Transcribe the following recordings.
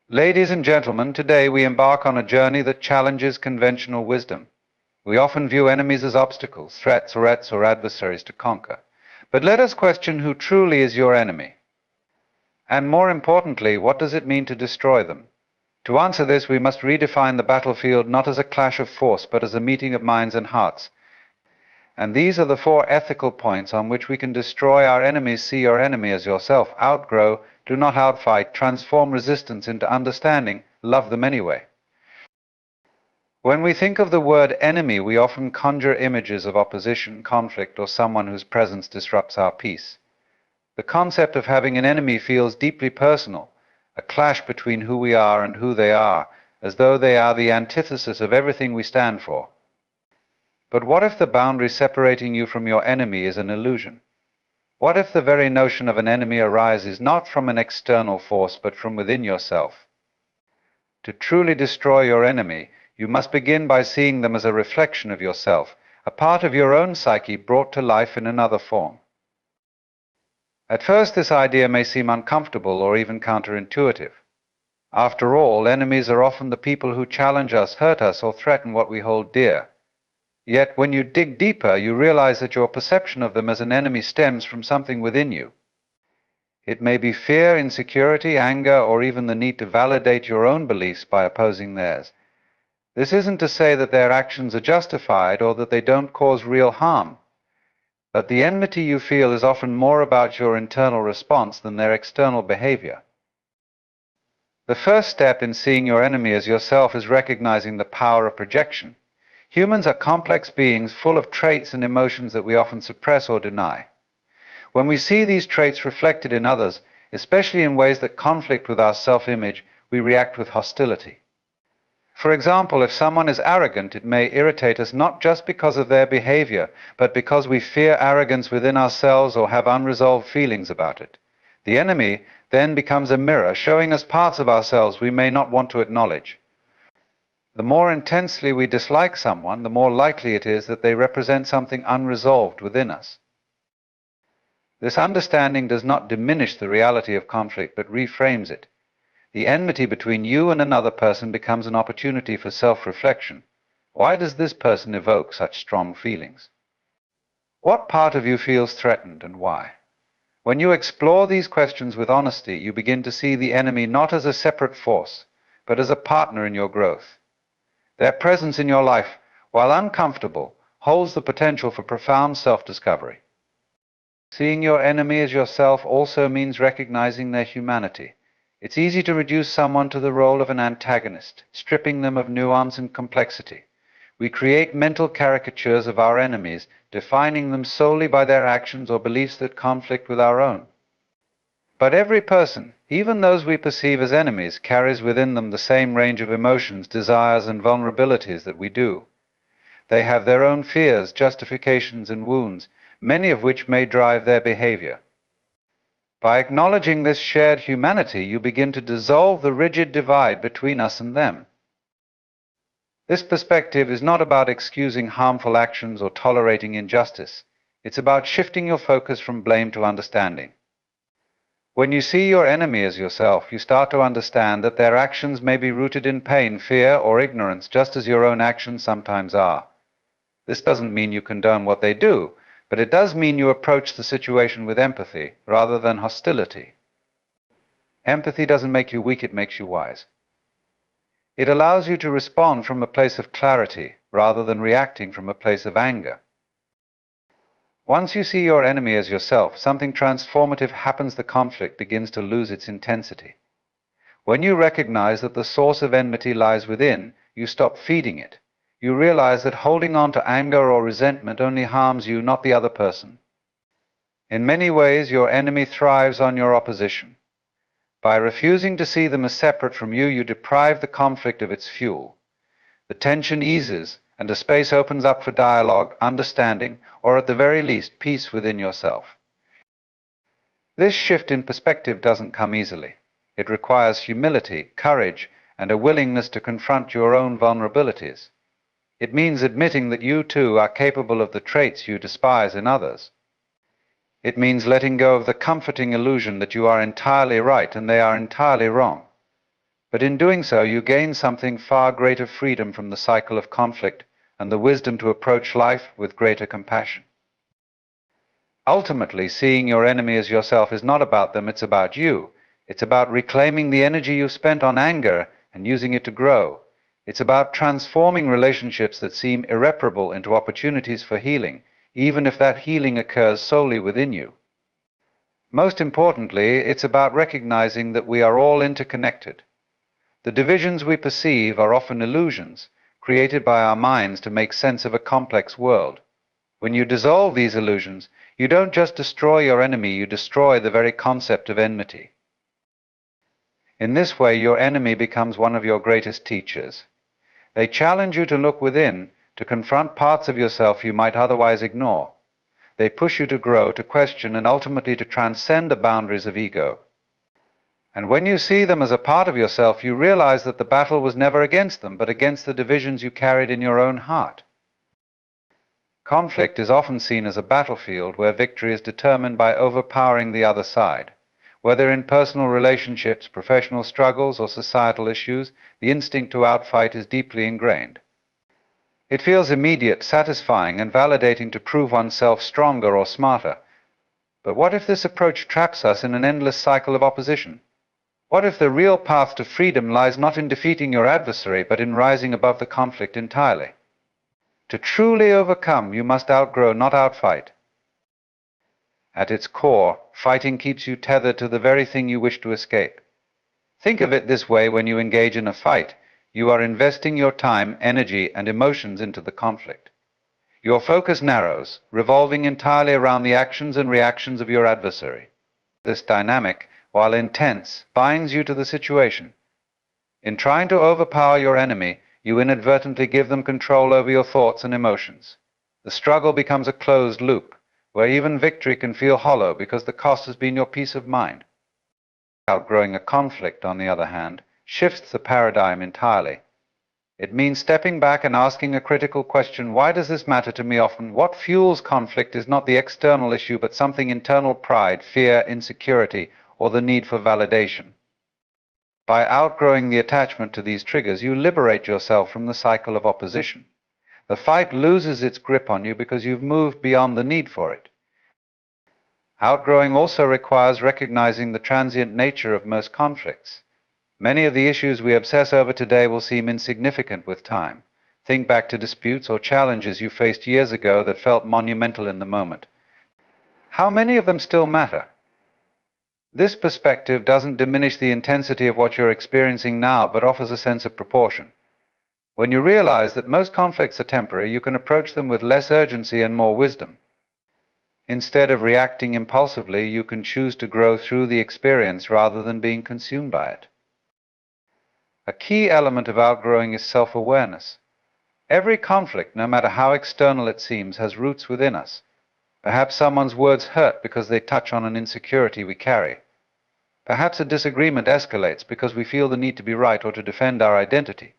Ladies and gentlemen, today we embark on a journey that challenges conventional wisdom. We often view enemies as obstacles, threats or adversaries to conquer. But let us question who truly is your enemy. And more importantly, what does it mean to destroy them? To answer this, we must redefine the battlefield not as a clash of force, but as a meeting of minds and hearts. And these are the four ethical points on which we can destroy our enemies. See your enemy as yourself. Outgrow, do not outfight, transform resistance into understanding, love them anyway. When we think of the word enemy, we often conjure images of opposition, conflict, or someone whose presence disrupts our peace. The concept of having an enemy feels deeply personal, a clash between who we are and who they are, as though they are the antithesis of everything we stand for. But what if the boundary separating you from your enemy is an illusion? What if the very notion of an enemy arises not from an external force, but from within yourself? To truly destroy your enemy, you must begin by seeing them as a reflection of yourself, a part of your own psyche brought to life in another form. At first, this idea may seem uncomfortable or even counterintuitive. After all, enemies are often the people who challenge us, hurt us, or threaten what we hold dear. Yet, when you dig deeper, you realize that your perception of them as an enemy stems from something within you. It may be fear, insecurity, anger, or even the need to validate your own beliefs by opposing theirs. This isn't to say that their actions are justified or that they don't cause real harm. But the enmity you feel is often more about your internal response than their external behavior. The first step in seeing your enemy as yourself is recognizing the power of projection. Humans are complex beings full of traits and emotions that we often suppress or deny. When we see these traits reflected in others, especially in ways that conflict with our self-image, we react with hostility. For example, if someone is arrogant, it may irritate us not just because of their behavior, but because we fear arrogance within ourselves or have unresolved feelings about it. The enemy then becomes a mirror, showing us parts of ourselves we may not want to acknowledge. The more intensely we dislike someone, the more likely it is that they represent something unresolved within us. This understanding does not diminish the reality of conflict, but reframes it. The enmity between you and another person becomes an opportunity for self-reflection. Why does this person evoke such strong feelings? What part of you feels threatened and why? When you explore these questions with honesty, you begin to see the enemy not as a separate force, but as a partner in your growth. Their presence in your life, while uncomfortable, holds the potential for profound self-discovery. Seeing your enemy as yourself also means recognizing their humanity. It's easy to reduce someone to the role of an antagonist, stripping them of nuance and complexity. We create mental caricatures of our enemies, defining them solely by their actions or beliefs that conflict with our own. But every person, even those we perceive as enemies, carries within them the same range of emotions, desires, and vulnerabilities that we do. They have their own fears, justifications, and wounds, many of which may drive their behavior. By acknowledging this shared humanity, you begin to dissolve the rigid divide between us and them. This perspective is not about excusing harmful actions or tolerating injustice. It's about shifting your focus from blame to understanding. When you see your enemy as yourself, you start to understand that their actions may be rooted in pain, fear, or ignorance, just as your own actions sometimes are. This doesn't mean you condone what they do, but it does mean you approach the situation with empathy rather than hostility. Empathy doesn't make you weak, it makes you wise. It allows you to respond from a place of clarity rather than reacting from a place of anger. Once you see your enemy as yourself, something transformative happens. The conflict begins to lose its intensity. When you recognize that the source of enmity lies within, you stop feeding it. You realize that holding on to anger or resentment only harms you, not the other person. In many ways, your enemy thrives on your opposition. By refusing to see them as separate from you, you deprive the conflict of its fuel. The tension eases, and a space opens up for dialogue, understanding, or at the very least, peace within yourself. This shift in perspective doesn't come easily. It requires humility, courage, and a willingness to confront your own vulnerabilities. It means admitting that you too are capable of the traits you despise in others. It means letting go of the comforting illusion that you are entirely right and they are entirely wrong. But in doing so, you gain something far greater: freedom from the cycle of conflict and the wisdom to approach life with greater compassion. Ultimately, seeing your enemy as yourself is not about them, it's about you. It's about reclaiming the energy you've spent on anger and using it to grow. It's about transforming relationships that seem irreparable into opportunities for healing, even if that healing occurs solely within you. Most importantly, it's about recognizing that we are all interconnected. The divisions we perceive are often illusions, created by our minds to make sense of a complex world. When you dissolve these illusions, you don't just destroy your enemy, you destroy the very concept of enmity. In this way, your enemy becomes one of your greatest teachers. They challenge you to look within, to confront parts of yourself you might otherwise ignore. They push you to grow, to question, and ultimately to transcend the boundaries of ego. And when you see them as a part of yourself, you realize that the battle was never against them, but against the divisions you carried in your own heart. Conflict is often seen as a battlefield where victory is determined by overpowering the other side. Whether in personal relationships, professional struggles, or societal issues, the instinct to outfight is deeply ingrained. It feels immediate, satisfying, and validating to prove oneself stronger or smarter. But what if this approach traps us in an endless cycle of opposition? What if the real path to freedom lies not in defeating your adversary, but in rising above the conflict entirely? To truly overcome, you must outgrow, not outfight. At its core, fighting keeps you tethered to the very thing you wish to escape. Think of it this way: when you engage in a fight, you are investing your time, energy, and emotions into the conflict. Your focus narrows, revolving entirely around the actions and reactions of your adversary. This dynamic, while intense, binds you to the situation. In trying to overpower your enemy, you inadvertently give them control over your thoughts and emotions. The struggle becomes a closed loop, where even victory can feel hollow because the cost has been your peace of mind. Outgrowing a conflict, on the other hand, shifts the paradigm entirely. It means stepping back and asking a critical question: why does this matter to me? Often, what fuels conflict is not the external issue, but something internal: pride, fear, insecurity, or the need for validation. By outgrowing the attachment to these triggers, you liberate yourself from the cycle of opposition. The fight loses its grip on you because you've moved beyond the need for it. Outgrowing also requires recognizing the transient nature of most conflicts. Many of the issues we obsess over today will seem insignificant with time. Think back to disputes or challenges you faced years ago that felt monumental in the moment. How many of them still matter? This perspective doesn't diminish the intensity of what you're experiencing now, but offers a sense of proportion. When you realize that most conflicts are temporary, you can approach them with less urgency and more wisdom. Instead of reacting impulsively, you can choose to grow through the experience rather than being consumed by it. A key element of outgrowing is self-awareness. Every conflict, no matter how external it seems, has roots within us. Perhaps someone's words hurt because they touch on an insecurity we carry. Perhaps a disagreement escalates because we feel the need to be right or to defend our identity.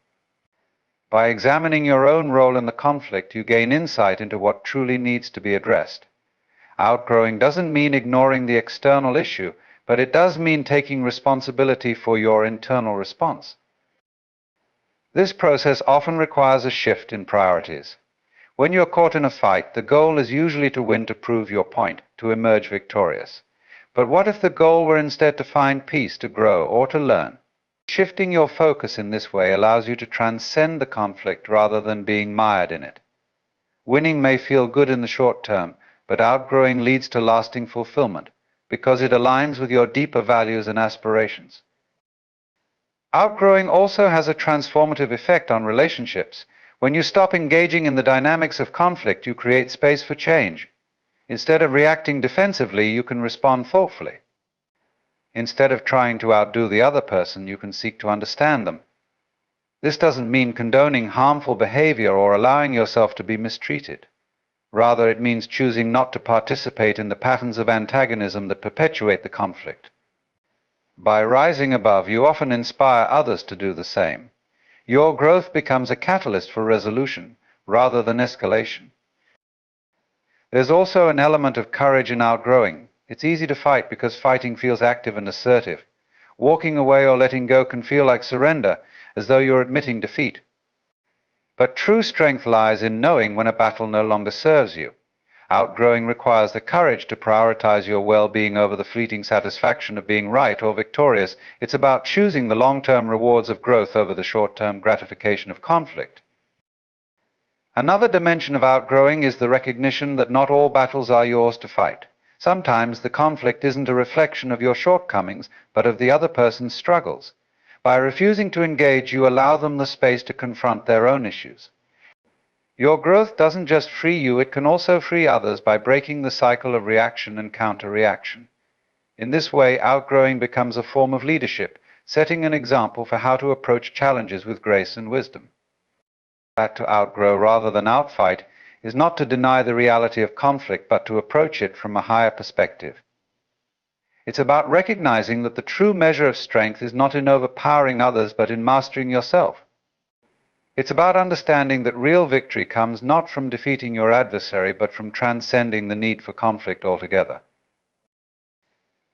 By examining your own role in the conflict, you gain insight into what truly needs to be addressed. Outgrowing doesn't mean ignoring the external issue, but it does mean taking responsibility for your internal response. This process often requires a shift in priorities. When you're caught in a fight, the goal is usually to win, to prove your point, to emerge victorious. But what if the goal were instead to find peace, to grow, or to learn? Shifting your focus in this way allows you to transcend the conflict rather than being mired in it. Winning may feel good in the short term, but outgrowing leads to lasting fulfillment because it aligns with your deeper values and aspirations. Outgrowing also has a transformative effect on relationships. When you stop engaging in the dynamics of conflict, you create space for change. Instead of reacting defensively, you can respond thoughtfully. Instead of trying to outdo the other person, you can seek to understand them. This doesn't mean condoning harmful behavior or allowing yourself to be mistreated. Rather, it means choosing not to participate in the patterns of antagonism that perpetuate the conflict. By rising above, you often inspire others to do the same. Your growth becomes a catalyst for resolution rather than escalation. There's also an element of courage in outgrowing. It's easy to fight because fighting feels active and assertive. Walking away or letting go can feel like surrender, as though you're admitting defeat. But true strength lies in knowing when a battle no longer serves you. Outgrowing requires the courage to prioritize your well-being over the fleeting satisfaction of being right or victorious. It's about choosing the long-term rewards of growth over the short-term gratification of conflict. Another dimension of outgrowing is the recognition that not all battles are yours to fight. Sometimes the conflict isn't a reflection of your shortcomings, but of the other person's struggles. By refusing to engage, you allow them the space to confront their own issues. Your growth doesn't just free you, it can also free others by breaking the cycle of reaction and counter-reaction. In this way, outgrowing becomes a form of leadership, setting an example for how to approach challenges with grace and wisdom. That to outgrow rather than outfight is not to deny the reality of conflict, but to approach it from a higher perspective. It's about recognizing that the true measure of strength is not in overpowering others, but in mastering yourself. It's about understanding that real victory comes not from defeating your adversary, but from transcending the need for conflict altogether.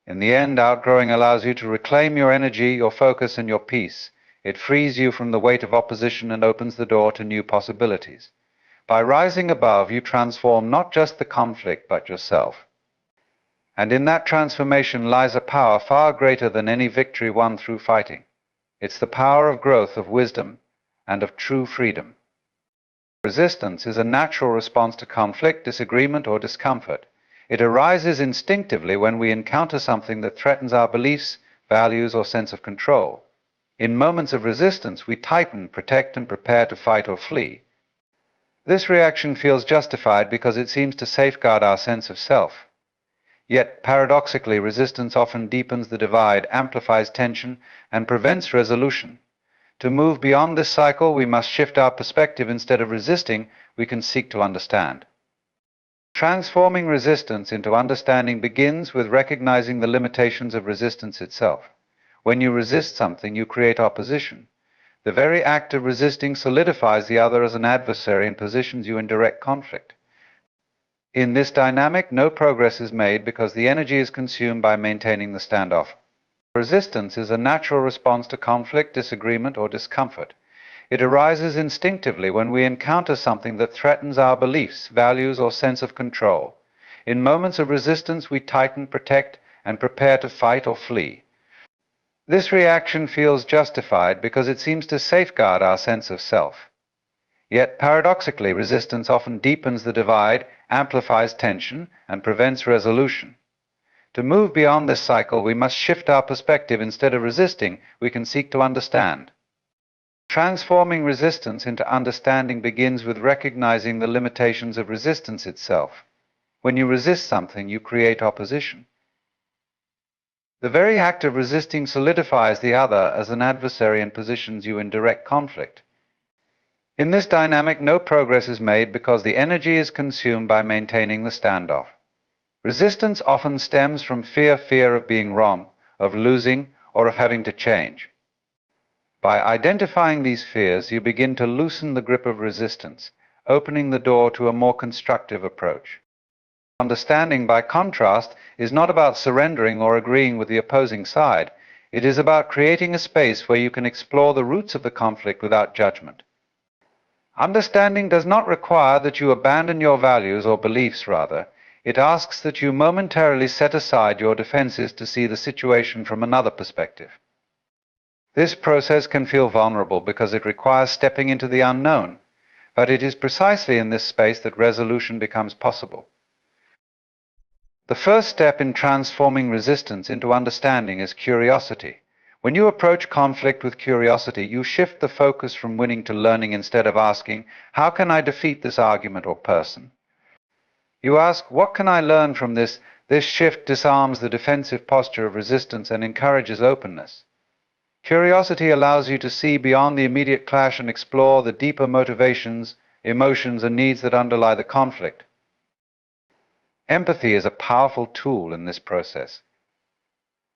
In the end, outgrowing allows you to reclaim your energy, your focus, and your peace. It frees you from the weight of opposition and opens the door to new possibilities. By rising above, you transform not just the conflict, but yourself. And in that transformation lies a power far greater than any victory won through fighting. It's the power of growth, of wisdom, and of true freedom. Resistance is a natural response to conflict, disagreement, or discomfort. It arises instinctively when we encounter something that threatens our beliefs, values, or sense of control. In moments of resistance, we tighten, protect, and prepare to fight or flee. This reaction feels justified because it seems to safeguard our sense of self. Yet, paradoxically, resistance often deepens the divide, amplifies tension, and prevents resolution. To move beyond this cycle, we must shift our perspective. Instead of resisting, we can seek to understand. Transforming resistance into understanding begins with recognizing the limitations of resistance itself. When you resist something, you create opposition. The very act of resisting solidifies the other as an adversary and positions you in direct conflict. In this dynamic, no progress is made because the energy is consumed by maintaining the standoff. Resistance is a natural response to conflict, disagreement, or discomfort. It arises instinctively when we encounter something that threatens our beliefs, values, or sense of control. In moments of resistance, we tighten, protect, and prepare to fight or flee. This reaction feels justified because it seems to safeguard our sense of self. Yet, paradoxically, resistance often deepens the divide, amplifies tension, and prevents resolution. To move beyond this cycle, we must shift our perspective. Instead of resisting, we can seek to understand. Transforming resistance into understanding begins with recognizing the limitations of resistance itself. When you resist something, you create opposition. The very act of resisting solidifies the other as an adversary and positions you in direct conflict. In this dynamic, no progress is made because the energy is consumed by maintaining the standoff. Resistance often stems from fear of being wrong, of losing, or of having to change. By identifying these fears, you begin to loosen the grip of resistance, opening the door to a more constructive approach. Understanding, by contrast, is not about surrendering or agreeing with the opposing side. It is about creating a space where you can explore the roots of the conflict without judgment. Understanding does not require that you abandon your values or beliefs, rather. It asks that you momentarily set aside your defenses to see the situation from another perspective. This process can feel vulnerable because it requires stepping into the unknown, but it is precisely in this space that resolution becomes possible. The first step in transforming resistance into understanding is curiosity. When you approach conflict with curiosity, you shift the focus from winning to learning instead of asking, "How can I defeat this argument or person?" You ask, "What can I learn from this?" This shift disarms the defensive posture of resistance and encourages openness. Curiosity allows you to see beyond the immediate clash and explore the deeper motivations, emotions, and needs that underlie the conflict. Empathy is a powerful tool in this process.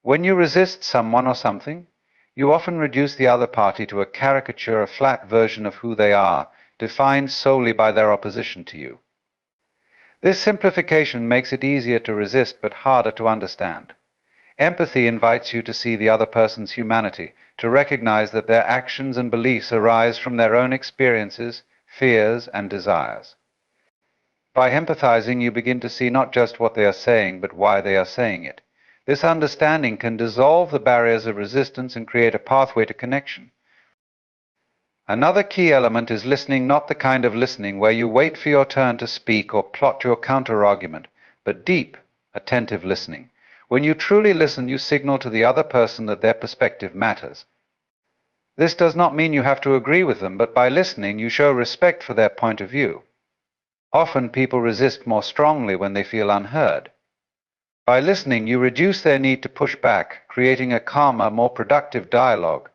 When you resist someone or something, you often reduce the other party to a caricature, a flat version of who they are, defined solely by their opposition to you. This simplification makes it easier to resist but harder to understand. Empathy invites you to see the other person's humanity, to recognize that their actions and beliefs arise from their own experiences, fears, and desires. By empathizing, you begin to see not just what they are saying, but why they are saying it. This understanding can dissolve the barriers of resistance and create a pathway to connection. Another key element is listening, not the kind of listening where you wait for your turn to speak or plot your counter-argument, but deep, attentive listening. When you truly listen, you signal to the other person that their perspective matters. This does not mean you have to agree with them, but by listening, you show respect for their point of view. Often people resist more strongly when they feel unheard. By listening, you reduce their need to push back, creating a calmer, more productive dialogue.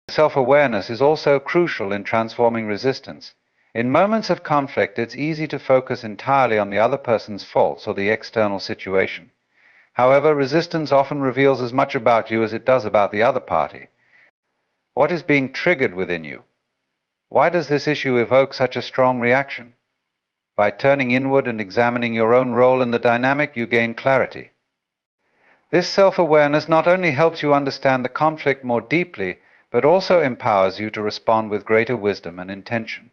Self-awareness is also crucial in transforming resistance. In moments of conflict, it's easy to focus entirely on the other person's faults or the external situation. However, resistance often reveals as much about you as it does about the other party. What is being triggered within you? Why does this issue evoke such a strong reaction? By turning inward and examining your own role in the dynamic, you gain clarity. This self-awareness not only helps you understand the conflict more deeply, but also empowers you to respond with greater wisdom and intention.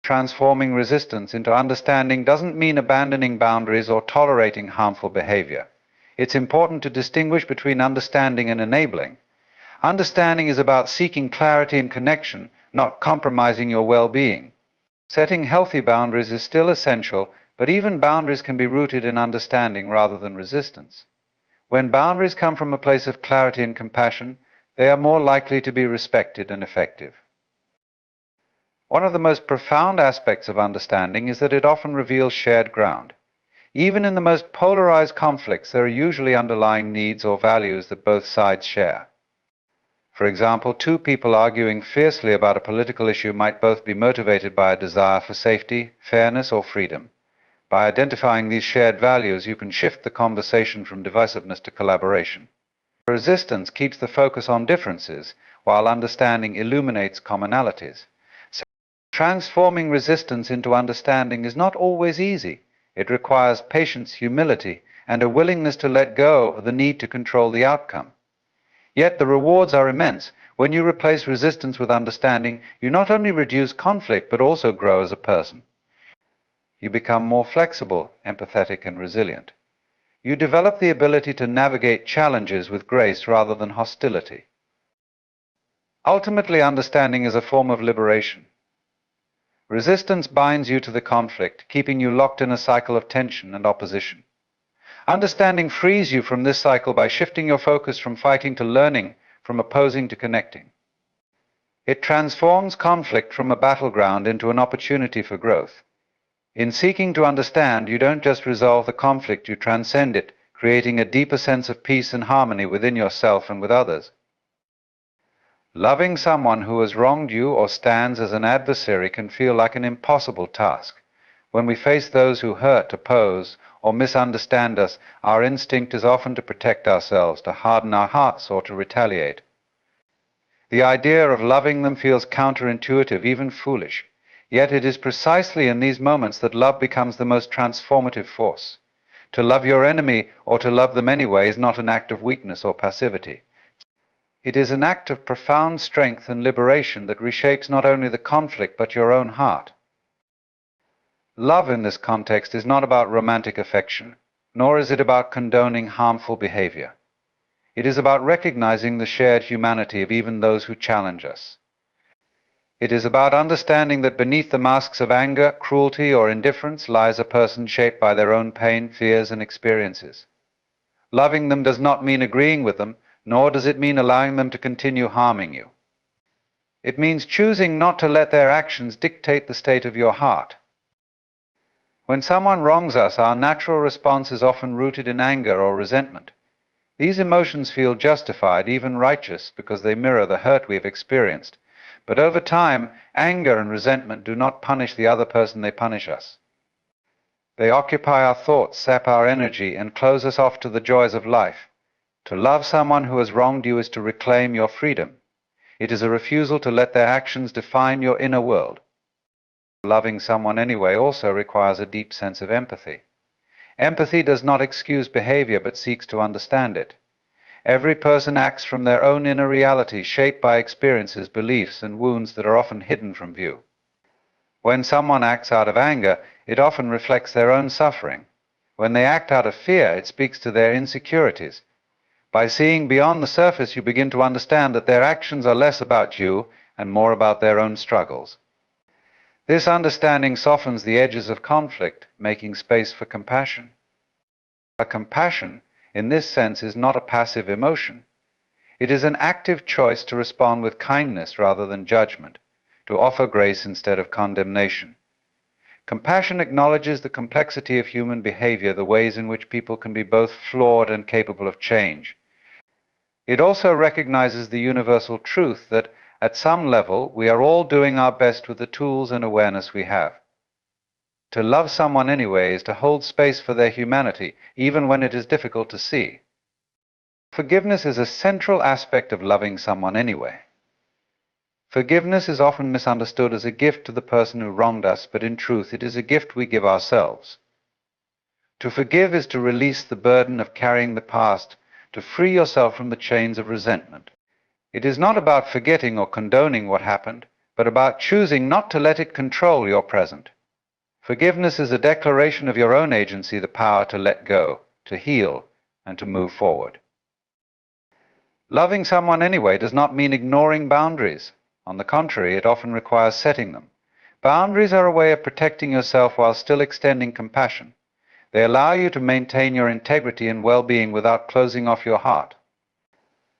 Transforming resistance into understanding doesn't mean abandoning boundaries or tolerating harmful behavior. It's important to distinguish between understanding and enabling. Understanding is about seeking clarity and connection, not compromising your well-being. Setting healthy boundaries is still essential, but even boundaries can be rooted in understanding rather than resistance. When boundaries come from a place of clarity and compassion, they are more likely to be respected and effective. One of the most profound aspects of understanding is that it often reveals shared ground. Even in the most polarized conflicts, there are usually underlying needs or values that both sides share. For example, two people arguing fiercely about a political issue might both be motivated by a desire for safety, fairness, or freedom. By identifying these shared values, you can shift the conversation from divisiveness to collaboration. Resistance keeps the focus on differences, while understanding illuminates commonalities. So, transforming resistance into understanding is not always easy. It requires patience, humility, and a willingness to let go of the need to control the outcome. Yet the rewards are immense. When you replace resistance with understanding, you not only reduce conflict, but also grow as a person. You become more flexible, empathetic, and resilient. You develop the ability to navigate challenges with grace rather than hostility. Ultimately, understanding is a form of liberation. Resistance binds you to the conflict, keeping you locked in a cycle of tension and opposition. Understanding frees you from this cycle by shifting your focus from fighting to learning, from opposing to connecting. It transforms conflict from a battleground into an opportunity for growth. In seeking to understand, you don't just resolve the conflict, you transcend it, creating a deeper sense of peace and harmony within yourself and with others. Loving someone who has wronged you or stands as an adversary can feel like an impossible task. When we face those who hurt, oppose, or misunderstand us, our instinct is often to protect ourselves, to harden our hearts, or to retaliate. The idea of loving them feels counterintuitive, even foolish. Yet it is precisely in these moments that love becomes the most transformative force. To love your enemy, or to love them anyway, is not an act of weakness or passivity. It is an act of profound strength and liberation that reshapes not only the conflict but your own heart. Love in this context is not about romantic affection, nor is it about condoning harmful behavior. It is about recognizing the shared humanity of even those who challenge us. It is about understanding that beneath the masks of anger, cruelty, or indifference lies a person shaped by their own pain, fears, and experiences. Loving them does not mean agreeing with them, nor does it mean allowing them to continue harming you. It means choosing not to let their actions dictate the state of your heart. When someone wrongs us, our natural response is often rooted in anger or resentment. These emotions feel justified, even righteous, because they mirror the hurt we have experienced. But over time, anger and resentment do not punish the other person, they punish us. They occupy our thoughts, sap our energy, and close us off to the joys of life. To love someone who has wronged you is to reclaim your freedom. It is a refusal to let their actions define your inner world. Loving someone anyway also requires a deep sense of empathy. Empathy does not excuse behavior but seeks to understand it. Every person acts from their own inner reality, shaped by experiences, beliefs, and wounds that are often hidden from view. When someone acts out of anger, it often reflects their own suffering. When they act out of fear, it speaks to their insecurities. By seeing beyond the surface, you begin to understand that their actions are less about you and more about their own struggles. This understanding softens the edges of conflict, making space for compassion. A compassion, in this sense, is not a passive emotion. It is an active choice to respond with kindness rather than judgment, to offer grace instead of condemnation. Compassion acknowledges the complexity of human behavior, the ways in which people can be both flawed and capable of change. It also recognizes the universal truth that, at some level, we are all doing our best with the tools and awareness we have. To love someone anyway is to hold space for their humanity, even when it is difficult to see. Forgiveness is a central aspect of loving someone anyway. Forgiveness is often misunderstood as a gift to the person who wronged us, but in truth it is a gift we give ourselves. To forgive is to release the burden of carrying the past, to free yourself from the chains of resentment. It is not about forgetting or condoning what happened, but about choosing not to let it control your present. Forgiveness is a declaration of your own agency, the power to let go, to heal, and to move forward. Loving someone anyway does not mean ignoring boundaries. On the contrary, it often requires setting them. Boundaries are a way of protecting yourself while still extending compassion. They allow you to maintain your integrity and well-being without closing off your heart.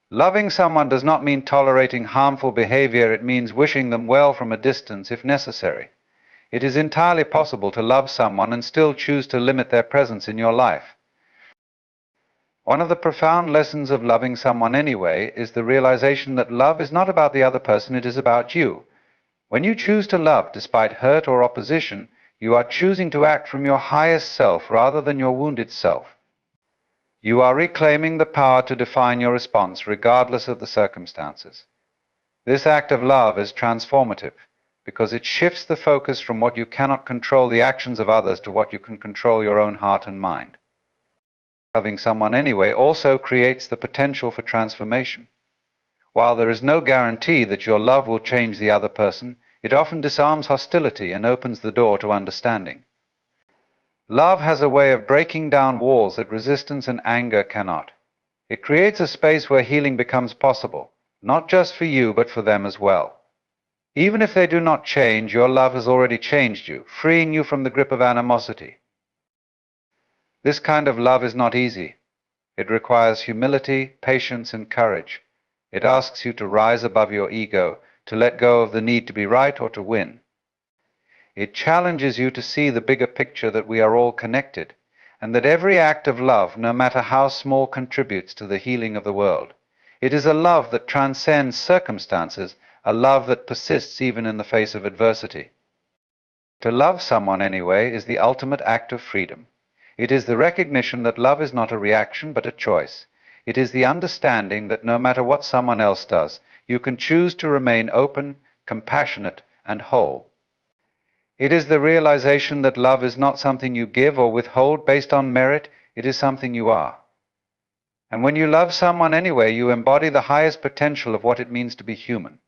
Loving someone does not mean tolerating harmful behavior. It means wishing them well from a distance if necessary. It is entirely possible to love someone and still choose to limit their presence in your life. One of the profound lessons of loving someone anyway is the realization that love is not about the other person, it is about you. When you choose to love despite hurt or opposition, you are choosing to act from your highest self rather than your wounded self. You are reclaiming the power to define your response regardless of the circumstances. This act of love is transformative because it shifts the focus from what you cannot control, the actions of others, to what you can control, your own heart and mind. Loving someone anyway also creates the potential for transformation. While there is no guarantee that your love will change the other person, it often disarms hostility and opens the door to understanding. Love has a way of breaking down walls that resistance and anger cannot. It creates a space where healing becomes possible, not just for you, but for them as well. Even if they do not change, your love has already changed you, freeing you from the grip of animosity. This kind of love is not easy. It requires humility, patience, and courage. It asks you to rise above your ego, to let go of the need to be right or to win. It challenges you to see the bigger picture, that we are all connected, and that every act of love, no matter how small, contributes to the healing of the world. It is a love that transcends circumstances, a love that persists even in the face of adversity. To love someone anyway is the ultimate act of freedom. It is the recognition that love is not a reaction but a choice. It is the understanding that no matter what someone else does, you can choose to remain open, compassionate, and whole. It is the realization that love is not something you give or withhold based on merit, it is something you are. And when you love someone anyway, you embody the highest potential of what it means to be human.